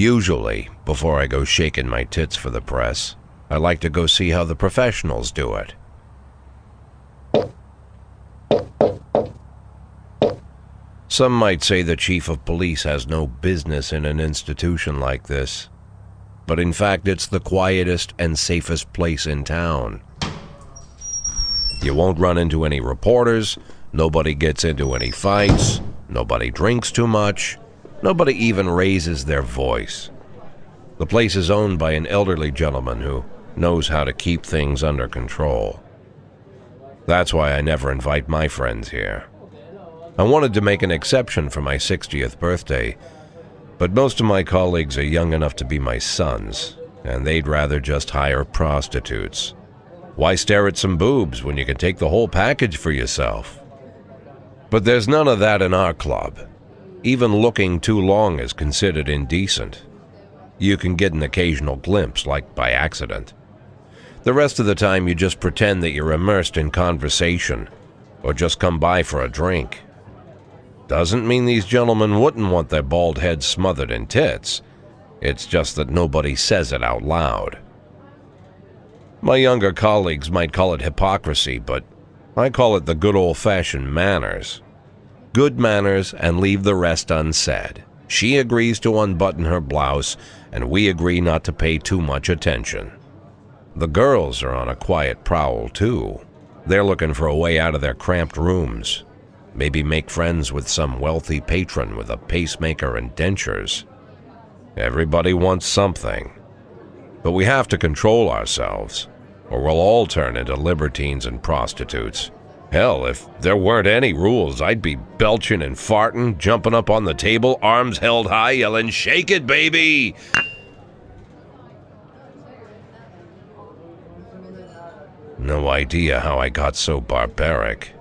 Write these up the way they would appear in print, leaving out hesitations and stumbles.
Usually, before I go shaking my tits for the press, I like to go see how the professionals do it. Some might say the chief of police has no business in an institution like this, but in fact it's the quietest and safest place in town. You won't run into any reporters, nobody gets into any fights, nobody drinks too much, nobody even raises their voice. The place is owned by an elderly gentleman who knows how to keep things under control. That's why I never invite my friends here. I wanted to make an exception for my 60th birthday, but most of my colleagues are young enough to be my sons, and they'd rather just hire prostitutes. Why stare at some boobs when you can take the whole package for yourself? But there's none of that in our club. Even looking too long is considered indecent. You can get an occasional glimpse, like by accident. The rest of the time you just pretend that you're immersed in conversation, or just come by for a drink. Doesn't mean these gentlemen wouldn't want their bald heads smothered in tits. It's just that nobody says it out loud. My younger colleagues might call it hypocrisy, but I call it the good old-fashioned manners. Good manners and leave the rest unsaid. She agrees to unbutton her blouse, and we agree not to pay too much attention. The girls are on a quiet prowl, too. They're looking for a way out of their cramped rooms. Maybe make friends with some wealthy patron with a pacemaker and dentures. Everybody wants something. But we have to control ourselves, or we'll all turn into libertines and prostitutes. Hell, if there weren't any rules, I'd be belching and farting, jumping up on the table, arms held high, yelling, "Shake it, baby!" No idea how I got so barbaric.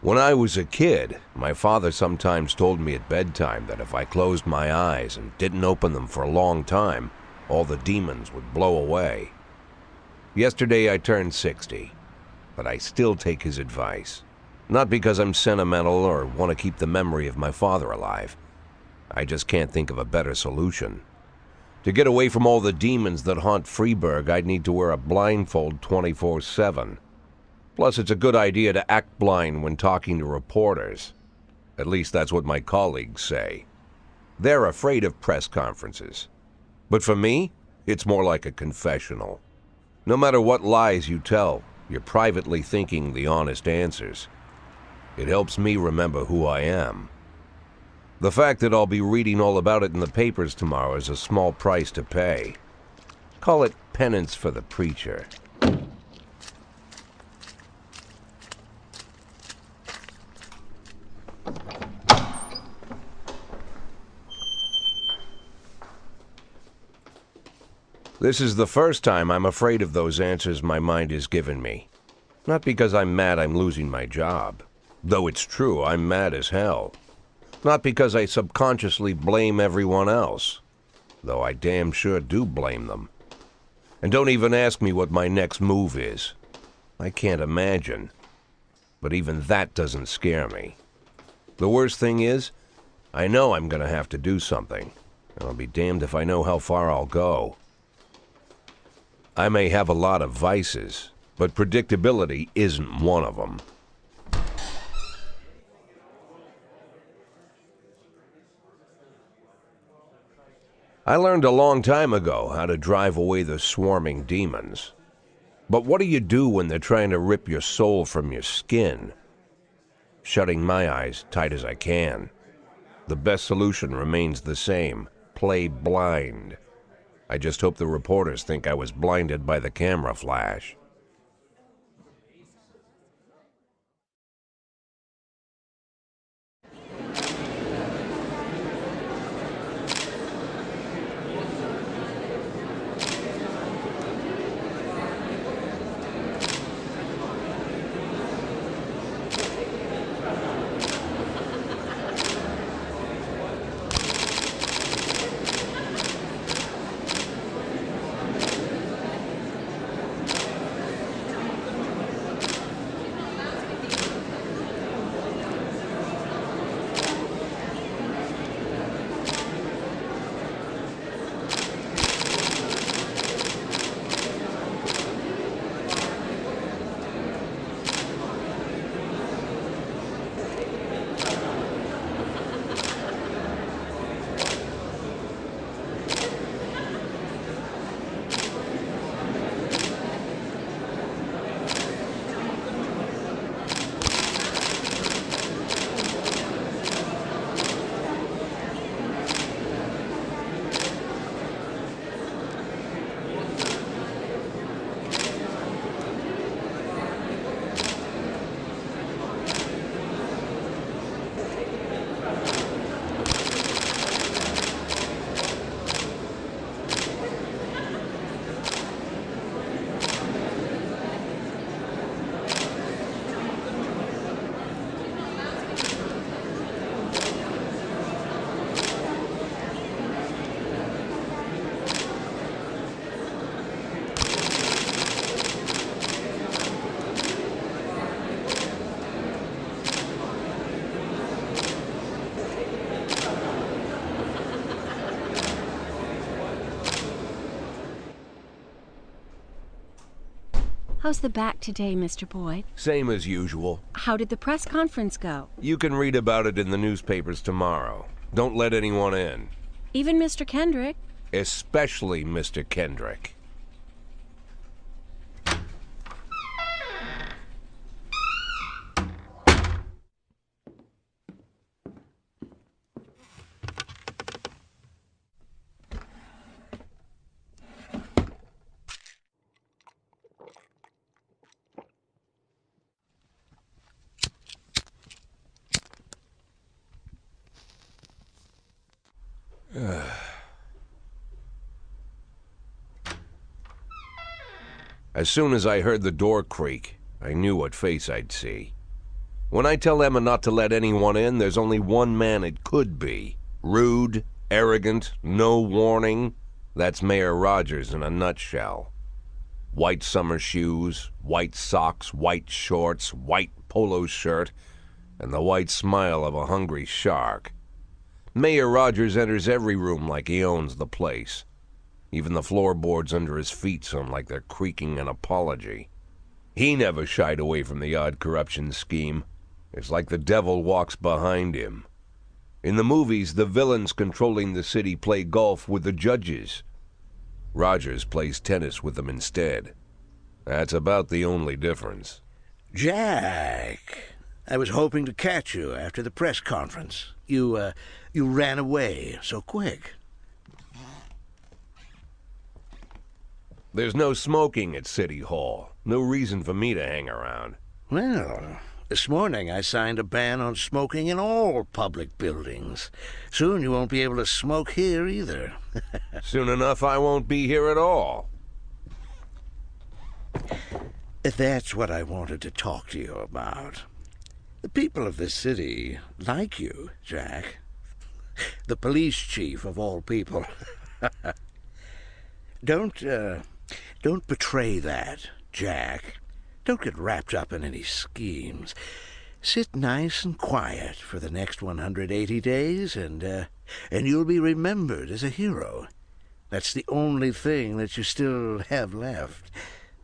When I was a kid, my father sometimes told me at bedtime that if I closed my eyes and didn't open them for a long time, all the demons would blow away. Yesterday I turned 60, but I still take his advice. Not because I'm sentimental or want to keep the memory of my father alive. I just can't think of a better solution. To get away from all the demons that haunt Freeburg, I'd need to wear a blindfold 24/7. Plus, it's a good idea to act blind when talking to reporters. At least that's what my colleagues say. They're afraid of press conferences. But for me, it's more like a confessional. No matter what lies you tell, you're privately thinking the honest answers. It helps me remember who I am. The fact that I'll be reading all about it in the papers tomorrow is a small price to pay. Call it penance for the preacher. This is the first time I'm afraid of those answers my mind has given me. Not because I'm mad I'm losing my job. Though it's true, I'm mad as hell. Not because I subconsciously blame everyone else. Though I damn sure do blame them. And don't even ask me what my next move is. I can't imagine. But even that doesn't scare me. The worst thing is, I know I'm gonna have to do something, and I'll be damned if I know how far I'll go. I may have a lot of vices, but predictability isn't one of them. I learned a long time ago how to drive away the swarming demons. But what do you do when they're trying to rip your soul from your skin? Shutting my eyes tight as I can. The best solution remains the same: play blind. I just hope the reporters think I was blinded by the camera flash. How's the back today, Mr. Boyd? Same as usual. How did the press conference go? You can read about it in the newspapers tomorrow. Don't let anyone in. Even Mr. Kendrick? Especially Mr. Kendrick. As soon as I heard the door creak, I knew what face I'd see. When I tell Emma not to let anyone in, there's only one man it could be. Rude, arrogant, no warning. That's Mayor Rogers in a nutshell. White summer shoes, white socks, white shorts, white polo shirt, and the white smile of a hungry shark. Mayor Rogers enters every room like he owns the place. Even the floorboards under his feet sound like they're creaking an apology. He never shied away from the odd corruption scheme. It's like the devil walks behind him. In the movies, the villains controlling the city play golf with the judges. Rogers plays tennis with them instead. That's about the only difference. Jack, I was hoping to catch you after the press conference. You ran away so quick. There's no smoking at City Hall. No reason for me to hang around. Well, this morning I signed a ban on smoking in all public buildings. Soon you won't be able to smoke here either. Soon enough I won't be here at all. That's what I wanted to talk to you about. The people of this city like you, Jack. The police chief of all people. Don't betray that, Jack. Don't get wrapped up in any schemes. Sit nice and quiet for the next 180 days, and you'll be remembered as a hero. That's the only thing that you still have left.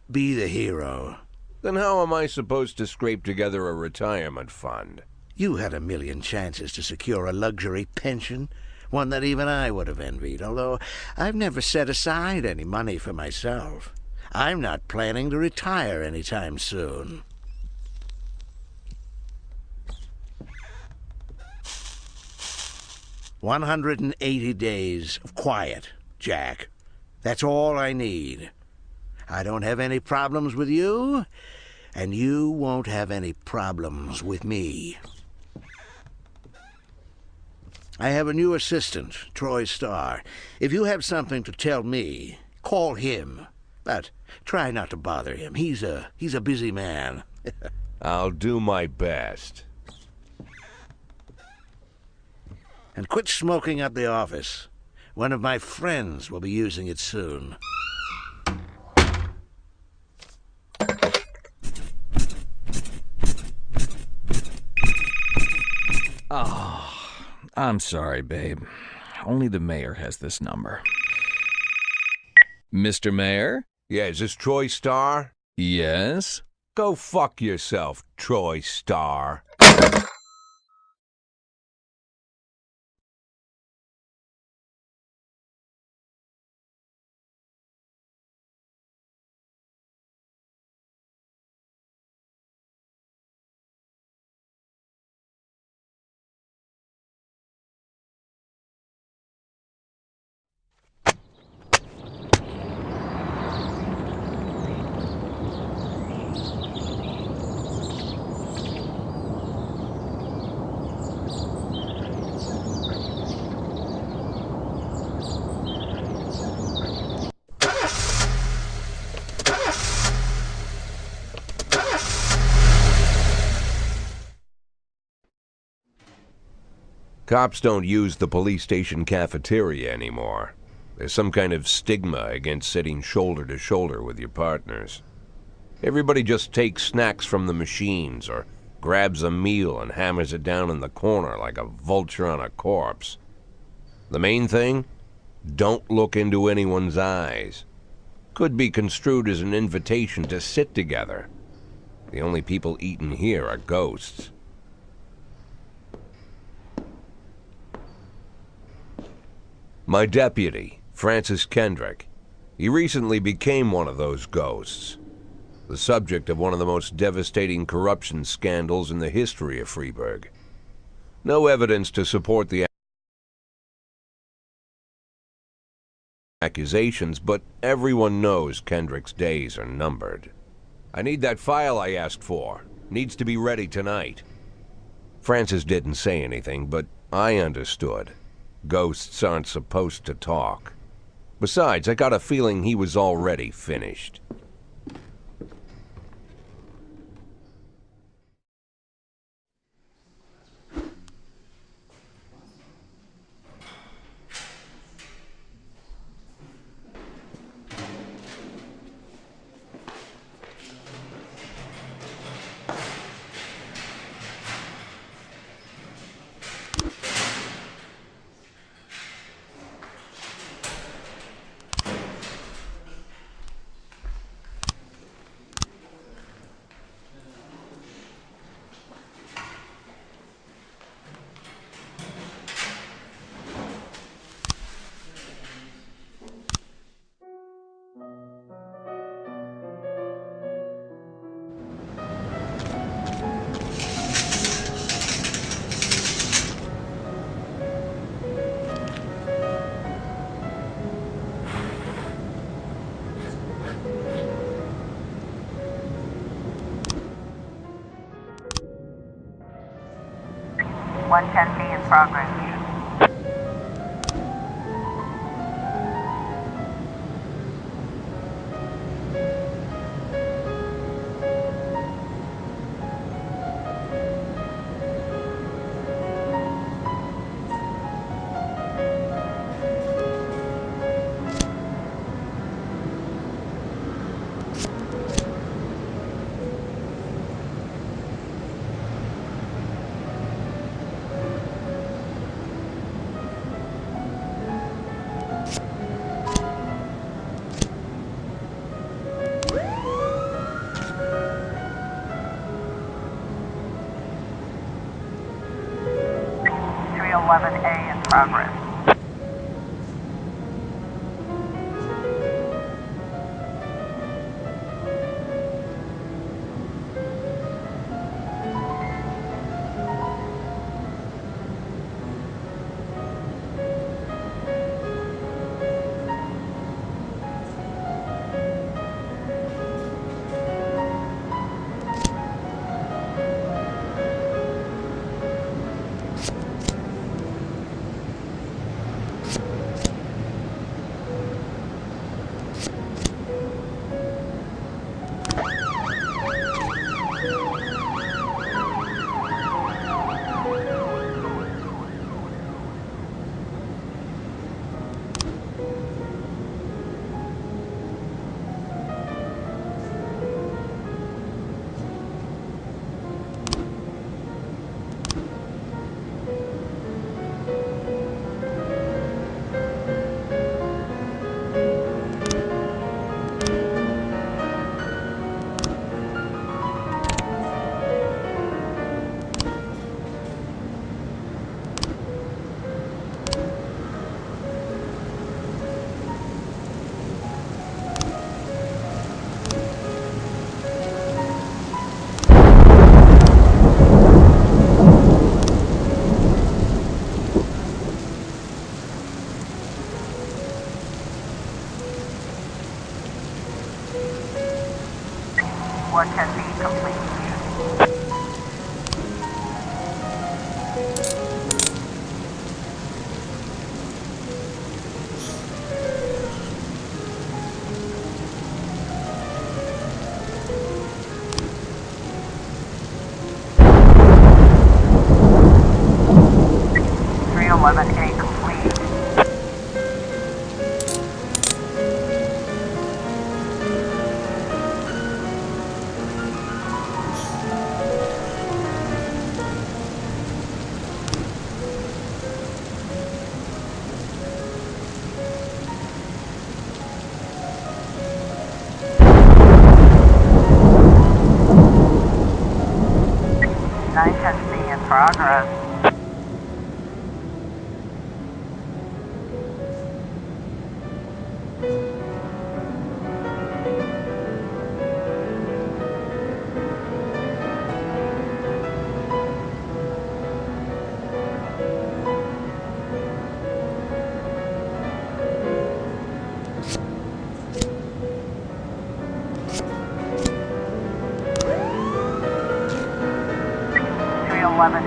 Be the hero. Then how am I supposed to scrape together a retirement fund? You had a million chances to secure a luxury pension, one that even I would have envied, although I've never set aside any money for myself. I'm not planning to retire anytime soon. "180 days of quiet, Jack. That's all I need. I don't have any problems with you, and you won't have any problems with me. I have a new assistant, Troy Starr. If you have something to tell me, call him. But try not to bother him. He's a busy man." I'll do my best. "And quit smoking up the office. One of my friends will be using it soon." Oh, I'm sorry, babe. Only the mayor has this number. Mr. Mayor? Yeah, is this Troy Starr? Yes? Go fuck yourself, Troy Starr. Cops don't use the police station cafeteria anymore. There's some kind of stigma against sitting shoulder to shoulder with your partners. Everybody just takes snacks from the machines or grabs a meal and hammers it down in the corner like a vulture on a corpse. The main thing? Don't look into anyone's eyes. Could be construed as an invitation to sit together. The only people eating here are ghosts. My deputy, Francis Kendrick. He recently became one of those ghosts. The subject of one of the most devastating corruption scandals in the history of Freeburg. No evidence to support the accusations, but everyone knows Kendrick's days are numbered. I need that file I asked for. Needs to be ready tonight. Francis didn't say anything, but I understood. Ghosts aren't supposed to talk. Besides, I got a feeling he was already finished. One 10B in progress. 311A in progress. What can be complete? A complete. Nine testing in progress.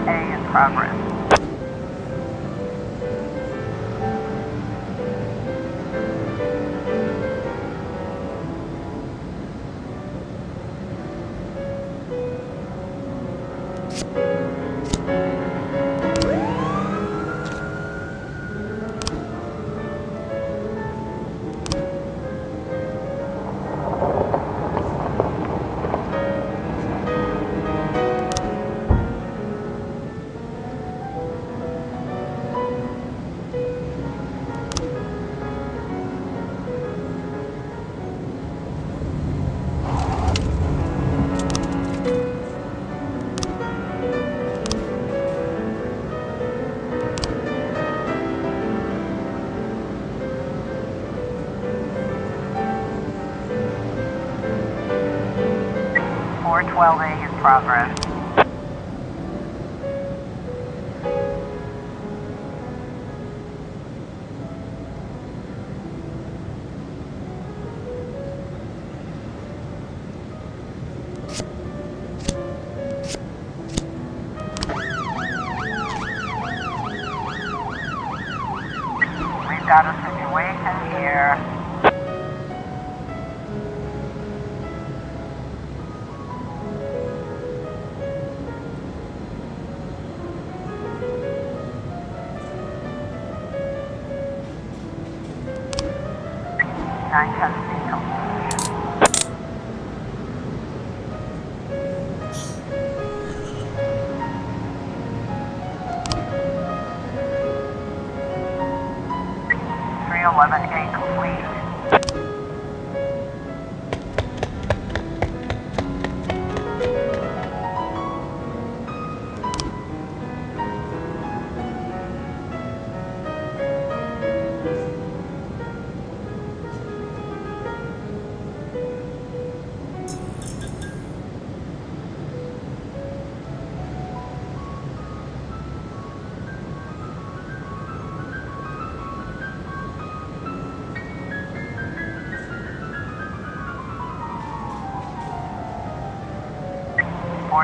A in progress. A in progress. We've got a situation here. Nine testing complete. A complete.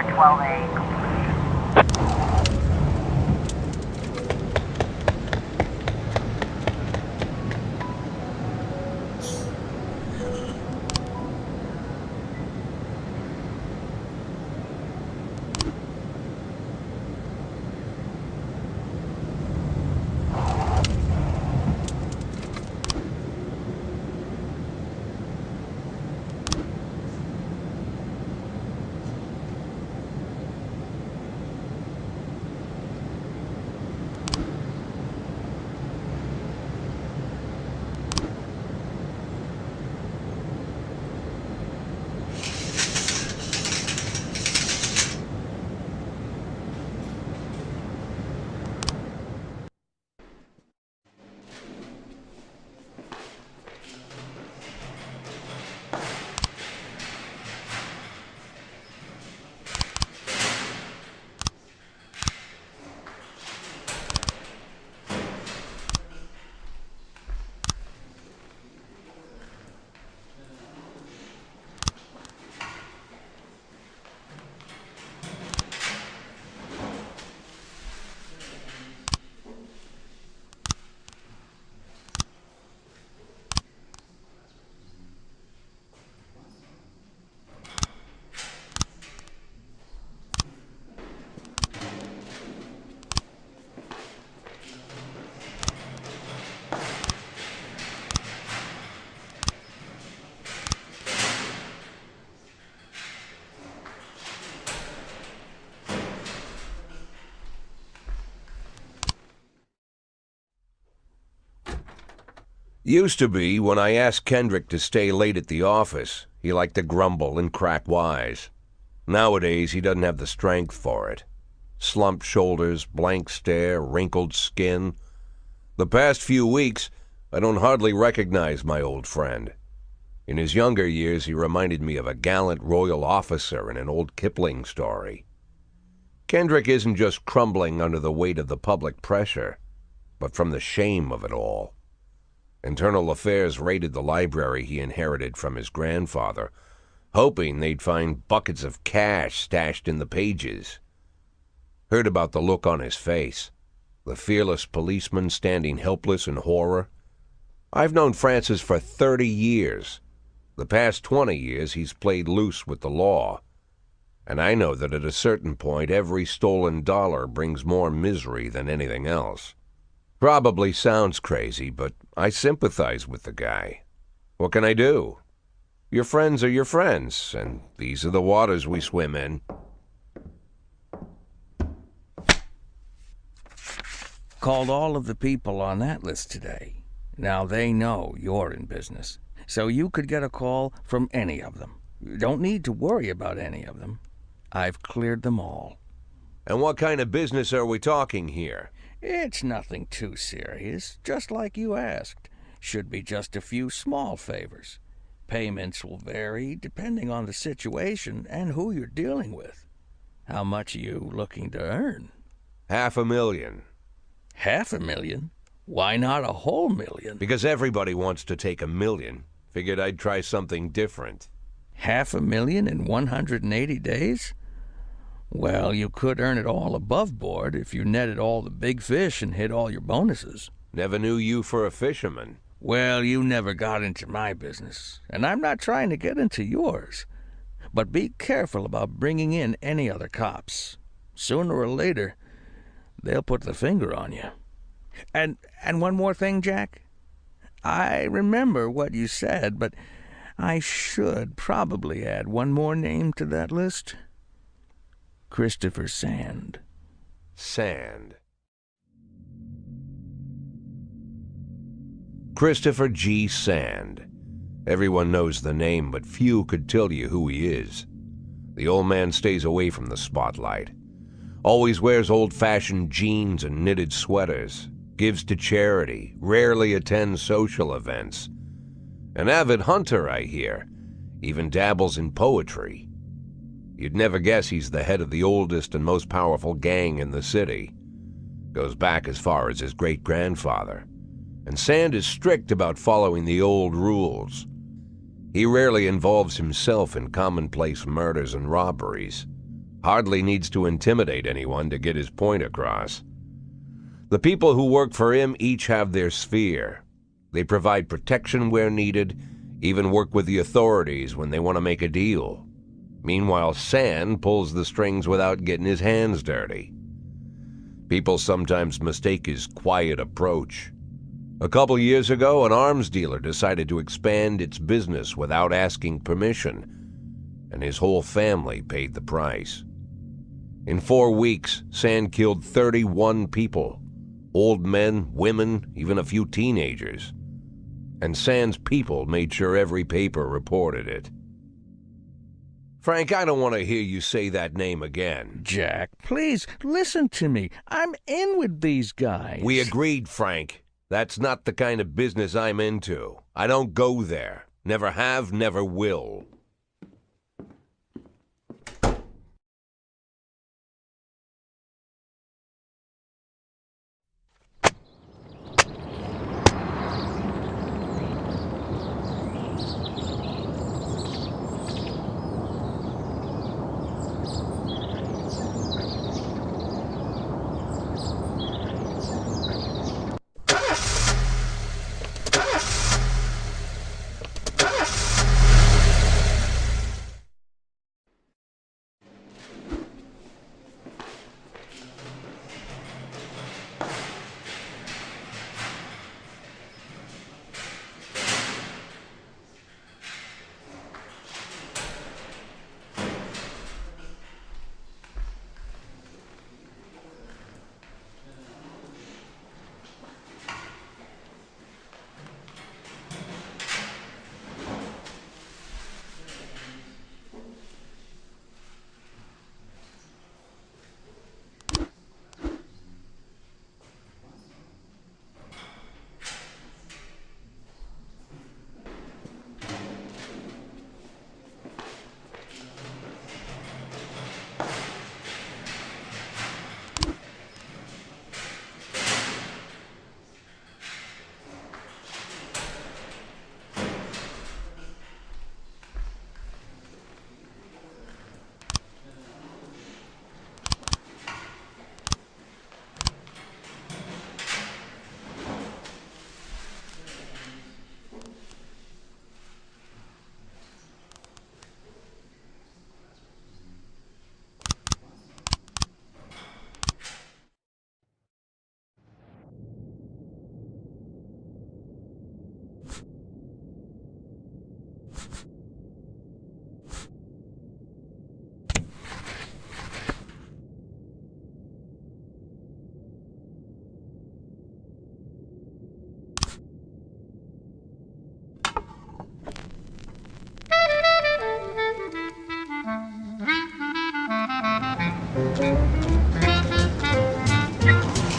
412A completion. Used to be, when I asked Kendrick to stay late at the office, he liked to grumble and crack wise. Nowadays, he doesn't have the strength for it. Slumped shoulders, blank stare, wrinkled skin. The past few weeks, I don't hardly recognize my old friend. In his younger years, he reminded me of a gallant royal officer in an old Kipling story. Kendrick isn't just crumbling under the weight of the public pressure, but from the shame of it all. Internal Affairs raided the library he inherited from his grandfather, hoping they'd find buckets of cash stashed in the pages. Heard about the look on his face, the fearless policeman standing helpless in horror. I've known Francis for 30 years. The past 20 years he's played loose with the law. And I know that at a certain point every stolen dollar brings more misery than anything else. Probably sounds crazy, but I sympathize with the guy. What can I do? Your friends are your friends, and these are the waters we swim in. Called all of the people on that list today. Now they know you're in business, so you could get a call from any of them. You don't need to worry about any of them. I've cleared them all. And what kind of business are we talking here? It's nothing too serious, just like you asked. Should be just a few small favors. Payments will vary depending on the situation and who you're dealing with. How much are you looking to earn? $500,000. $500,000? Why not a whole million? Because everybody wants to take $1 million. Figured I'd try something different. $500,000 in 180 days? Well, you could earn it all above board if you netted all the big fish and hit all your bonuses. Never knew you for a fisherman. Well, you never got into my business, and I'm not trying to get into yours. But be careful about bringing in any other cops. Sooner or later, they'll put the finger on you. And one more thing, Jack. I remember what you said, but I should probably add one more name to that list. Christopher Sand. Sand. Christopher G. Sand. Everyone knows the name, but few could tell you who he is. The old man stays away from the spotlight. Always wears old-fashioned jeans and knitted sweaters. Gives to charity. Rarely attends social events. An avid hunter, I hear. Even dabbles in poetry. You'd never guess he's the head of the oldest and most powerful gang in the city. Goes back as far as his great-grandfather. And Sand is strict about following the old rules. He rarely involves himself in commonplace murders and robberies. Hardly needs to intimidate anyone to get his point across. The people who work for him each have their sphere. They provide protection where needed, even work with the authorities when they want to make a deal. Meanwhile, San pulls the strings without getting his hands dirty. People sometimes mistake his quiet approach. A couple years ago, an arms dealer decided to expand its business without asking permission, and his whole family paid the price. In 4 weeks, San killed 31 people, old men, women, even a few teenagers. And San's people made sure every paper reported it. Frank, I don't want to hear you say that name again. Jack, please, listen to me. I'm in with these guys. We agreed, Frank. That's not the kind of business I'm into. I don't go there. Never have, never will.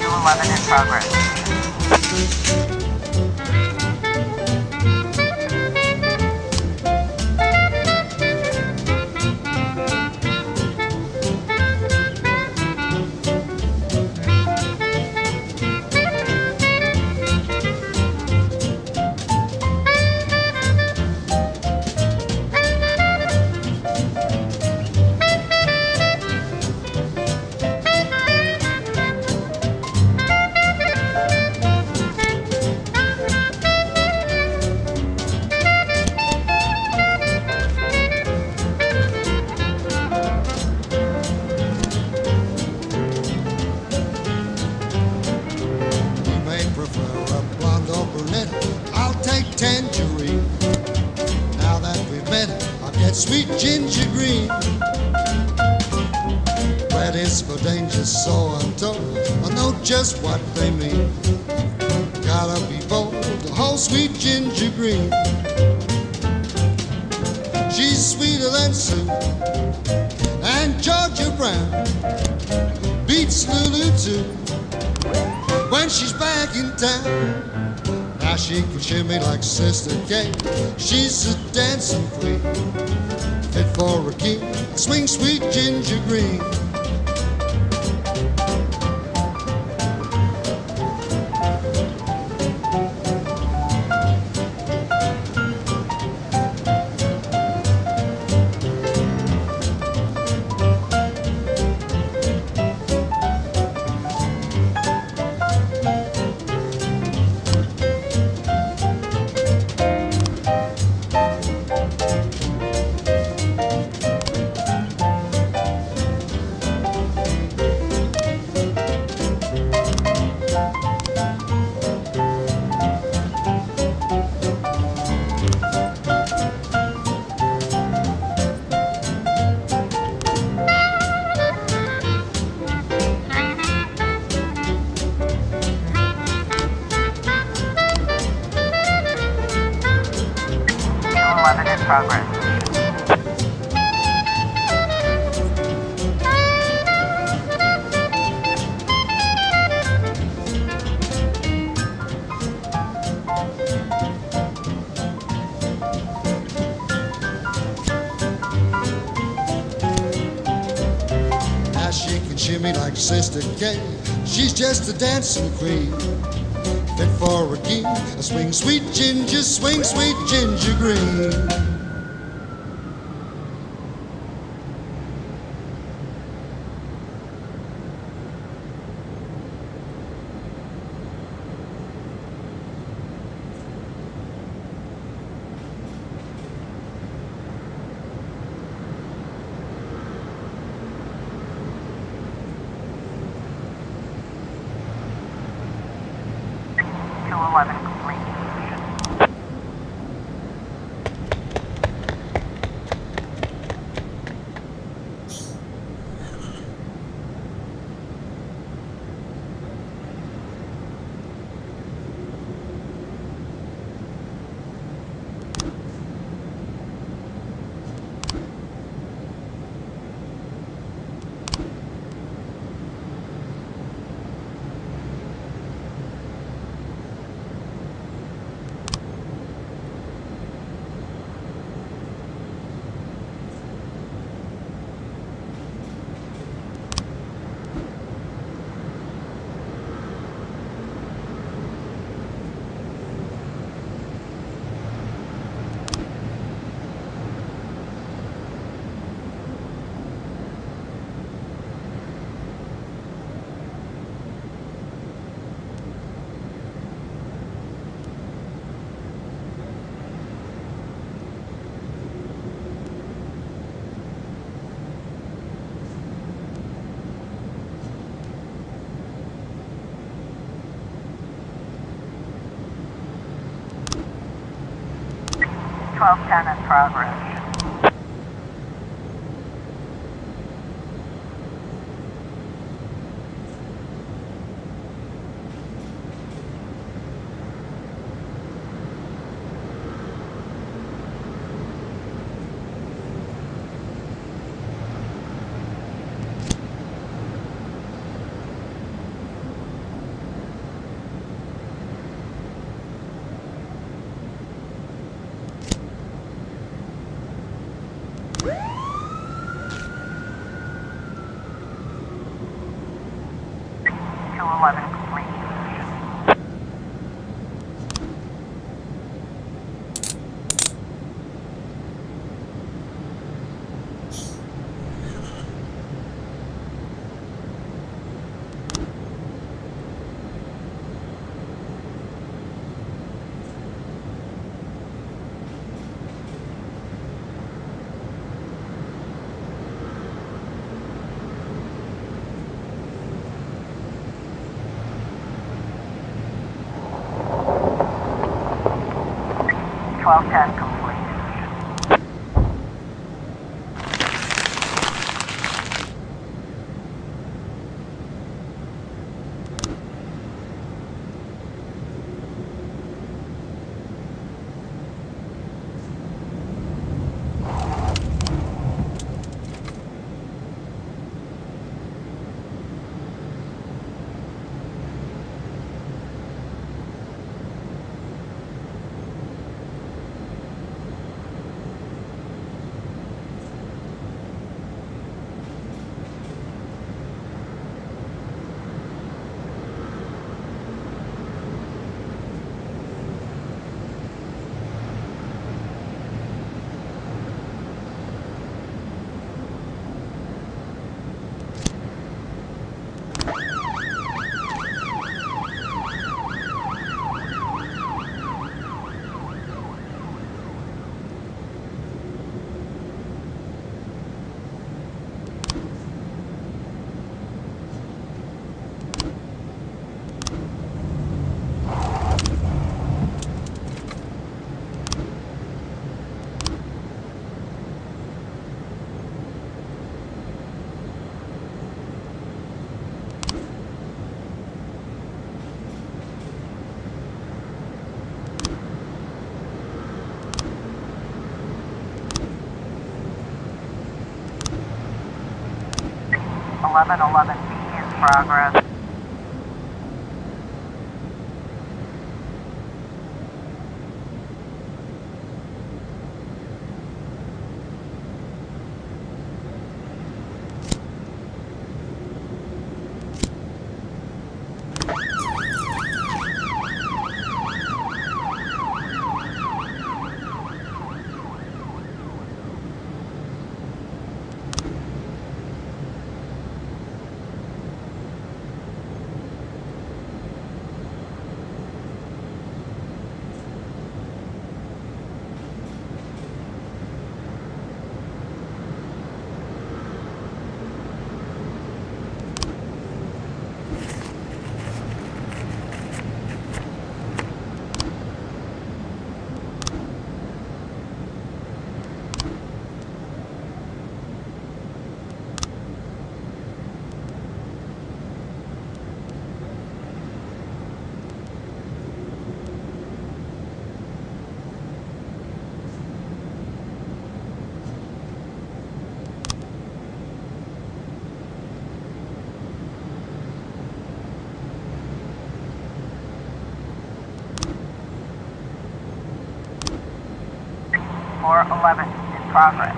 Q11 in progress. Sweet ginger green, red is for danger, so I'm told. I know just what they mean. Gotta be bold, the whole sweet ginger green. She's sweeter than Sue and Georgia Brown beats Lulu too when she's back in town. Now she can shimmy like Sister Kate. She's a dancing queen, fit for a king. Swing sweet ginger green. progress. Now she can shimmy like Sister Kay. She's just a dancing queen, fit for a king. A swing, sweet ginger, swing, sweet ginger green. To 11 complete. Ten in progress. To 11 complete. Twelve ten complete. 1111B in progress. Floor 11 in progress.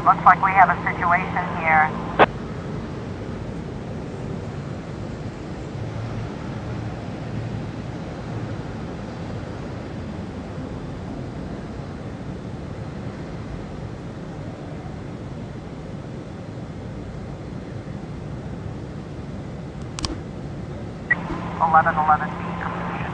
Looks like we have a situation here. (1111B) completion.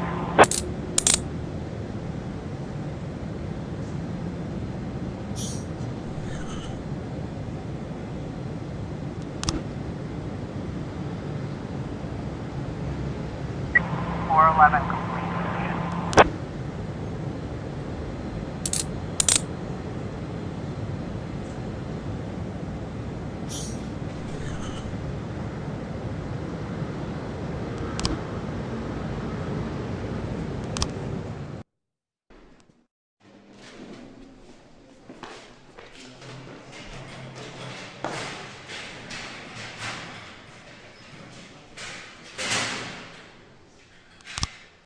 (411)